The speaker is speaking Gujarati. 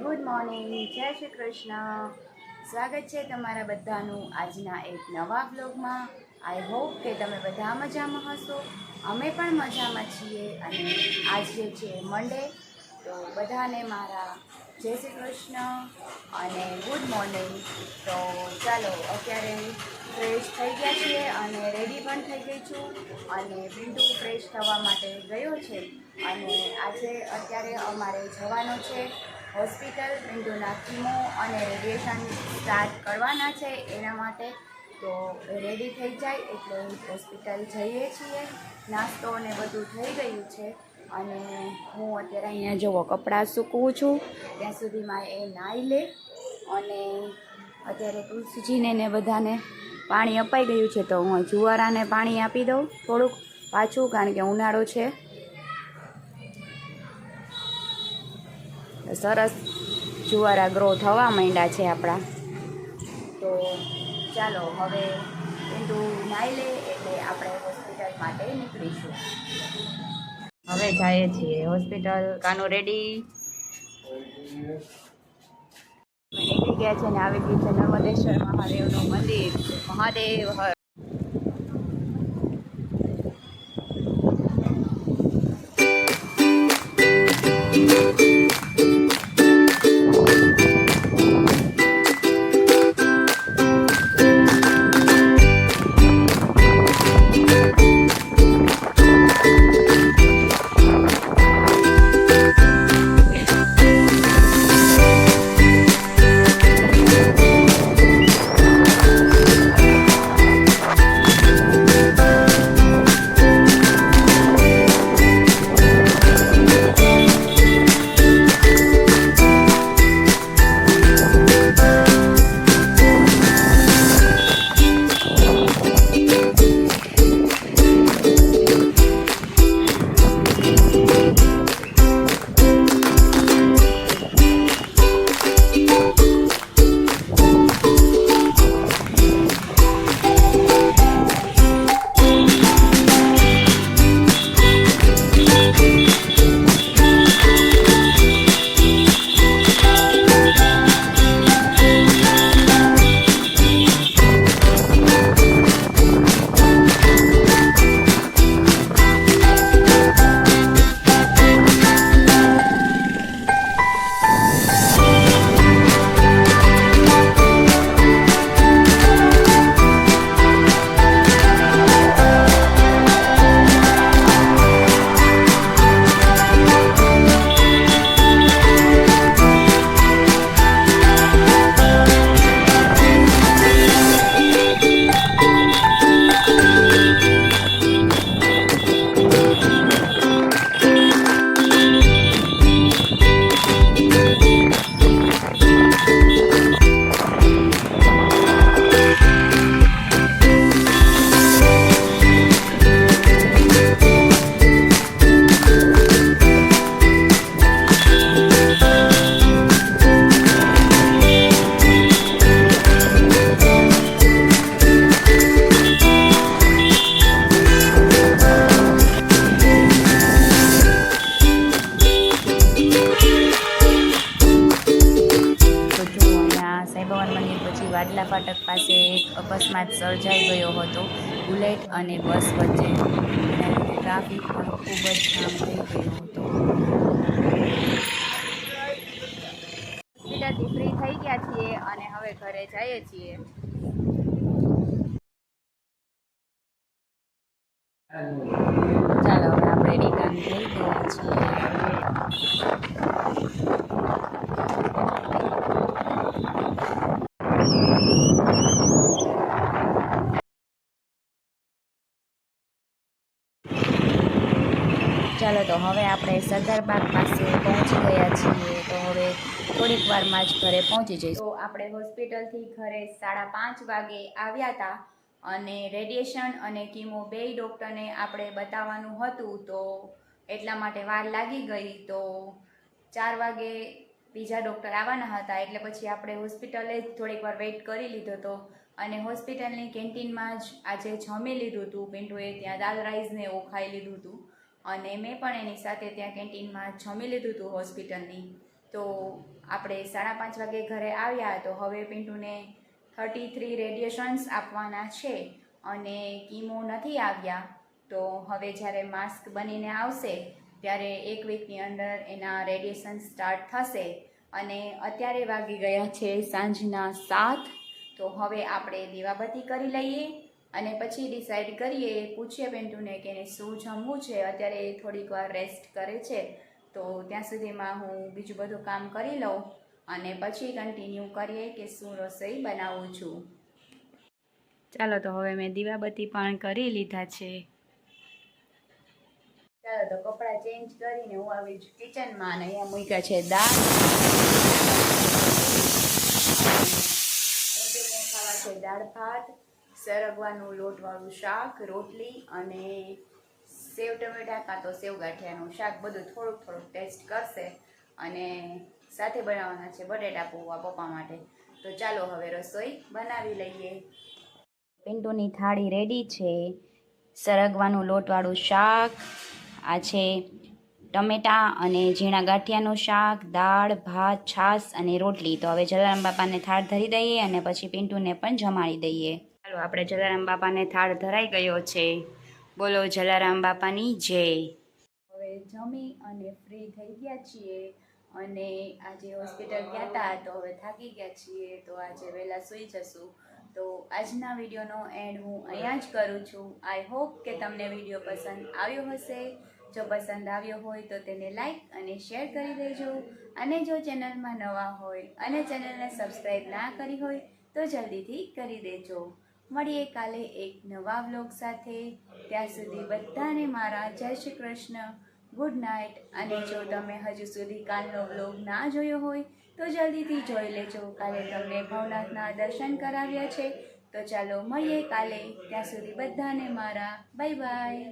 ગુડ મોર્નિંગ, જય શ્રી કૃષ્ણ. સ્વાગત છે તમારા બધાનું આજના એક નવા બ્લોગમાં. આઈ હોપ કે તમે બધા મજામાં હશો. અમે પણ મજામાં છીએ. અને આજે છે મંડે, તો બધાને મારા જય શ્રી કૃષ્ણ અને ગુડ મોર્નિંગ. તો ચાલો અત્યારે ફ્રેશ થઈ ગયા છીએ અને રેડી પણ થઈ ગઈ છું. અને પિન્ટુ ફ્રેશ થવા માટે ગયો છે. અને આજે અત્યારે અમારે જવાનો છે હોસ્પિટલ. પિન્ટુના કીમો અને રેડિયેશન સ્ટાર્ટ કરવાના છે એના માટે. તો રેડી થઈ જાય એટલે હોસ્પિટલ જઈએ છીએ. નાસ્તો અને બધું થઈ ગયું છે. અને હું અત્યારે અહીંયા જુઓ કપડાં સૂકવું છું, ત્યાં સુધીમાં એ નાહી લે. અને અત્યારે તુલસીજીને ને બધાને પાણી અપાઈ ગયું છે, તો હું જુવારાને પાણી આપી દઉં થોડુંક પાછું, કારણ કે ઉનાળો છે. સરસ જુવારા ગ્રો થવા માંડ્યા છે આપણા. તો ચાલો હવે પિન્ટુ નાહી લે એટલે આપણે હોસ્પિટલ માટે નીકળીશું. હવે જઈએ છીએ હોસ્પિટલ. કાનું રેડી નીકળી ગયા છે ને આવી ગયું છે નર્મદેશ્વર મહાદેવનું મંદિર. મહાદેવ હર. વાડલા ફાટક પાસે એક અકસ્માત સર્જાઈ ગયો હતો બુલેટ અને બસ વચ્ચે. ટ્રાફિક પણ ખૂબ જ જામ થઈ ગયો હતો. હોસ્પિટલથી ફ્રી થઈ ગયા છીએ અને હવે ઘરે જઈએ છીએ. ચાલો હવે આપણે રિટર્ન થઈ ગયા છીએ. ચાલો તો હવે આપણે સરદારબાગ પાસે પહોંચી ગયા છીએ. તો હવે થોડીક વારમાં જ ઘરે પહોંચી જઈશું. તો આપણે હોસ્પિટલથી ઘરે 5:30 વાગે આવ્યા હતા. અને રેડિયેશન અને કીમો બેય ડૉક્ટરને આપણે બતાવવાનું હતું, તો એટલા માટે વાર લાગી ગઈ. તો 4 વાગે બીજા ડૉક્ટર આવવાના હતા, એટલે પછી આપણે હોસ્પિટલે જ થોડીક વાર વેઇટ કરી લીધો હતો. અને હોસ્પિટલની કેન્ટીનમાં જ આજે જમી લીધું હતું. પિન્ટુએ ત્યાં દાલ રાઈસને એવું ખાઈ લીધું હતું. અને મેં પણ એની સાથે ત્યાં કેન્ટીનમાં જમી લીધું હતું હોસ્પિટલની. તો આપણે 5:30 વાગે ઘરે આવ્યા તો હવે પિન્ટુને 33 રેડિયેશન્સ આપવાના છે અને કીમો નથી આવ્યા. તો હવે જ્યારે માસ્ક બનીને આવશે ત્યારે 1 વીકની અંદર એના રેડિયેશન સ્ટાર્ટ થશે. અને અત્યારે વાગી ગયા છે સાંજના 7. તો હવે આપણે દીવાબત્તી કરી લઈએ અને પછી ડિસાઈડ કરીએ, પૂછીએ પિન્ટુને કે એને શું જમવું છે. અત્યારે થોડીક વાર રેસ્ટ કરે છે, તો ત્યાં સુધીમાં હું બીજું બધું કામ કરી લઉં અને પછી કન્ટિન્યુ કરીએ કે શું રસોઈ બનાવું છું. ચાલો, તો હવે મેં દીવાબત્તી પણ કરી લીધા છે. ચાલો, તો કપડાં ચેન્જ કરીને હું આવી છું કિચનમાં અને અહીંયા મૂક્યા છે દાળ. ખાવા છે દાળ ભાત, સરગવાનું લોટવાળું શાક, રોટલી અને સેવ ટમેટા કાં તો સેવ ગાંઠિયાનું શાક. બધું થોડુંક થોડુંક ટેસ્ટ કરશે અને સાથે બનાવવાના છે બટેટા પૌવા પપ્પા માટે. તો ચાલો હવે રસોઈ બનાવી લઈએ. પિન્ટુની થાળી રેડી છે. સરગવાનું લોટવાળું શાક, આ છે ટમેટા અને ઝીણા ગાંઠિયાનું શાક, દાળ ભાત, છાશ અને રોટલી. તો હવે જલારામ બાપાને થાળ ધરી દઈએ અને પછી પિન્ટુને પણ જમાડી દઈએ. ચાલો, આપણે જલારામ બાપાને થાળ ધરાઈ ગયો છે. બોલો જલારામ બાપાની જય. હવે જમી અને ફ્રી થઈ ગયા છીએ અને આજે હોસ્પિટલ ગયા હતા તો હવે થાકી ગયા છીએ, તો આજે વહેલા સૂઈ જશું. તો આજના વિડીયોનો એન્ડ હું અહીંયા જ કરું છું. આઈ હોપ કે તમને વિડીયો પસંદ આવ્યો હશે. જો પસંદ આવ્યો હોય તો તેને લાઈક અને શેર કરી દેજો અને જો ચેનલમાં નવા હોય અને ચેનલને સબસ્ક્રાઈબ ના કરી હોય તો જલ્દીથી કરી દેજો. મળીએ કાલે એક નવા વ્લોગ સાથે. ત્યાં સુધી બધાને મારા જય શ્રી કૃષ્ણ, ગુડ નાઇટ. અને જો તમે હજુ સુધી કાલનો વ્લોગ ના જોયો હોય તો જલ્દીથી જોઈ લેજો. કાલે તમને ભવનાથના દર્શન કરાવ્યા છે. તો ચાલો મળીએ કાલે. ત્યાં સુધી બધાને મારા બાય બાય.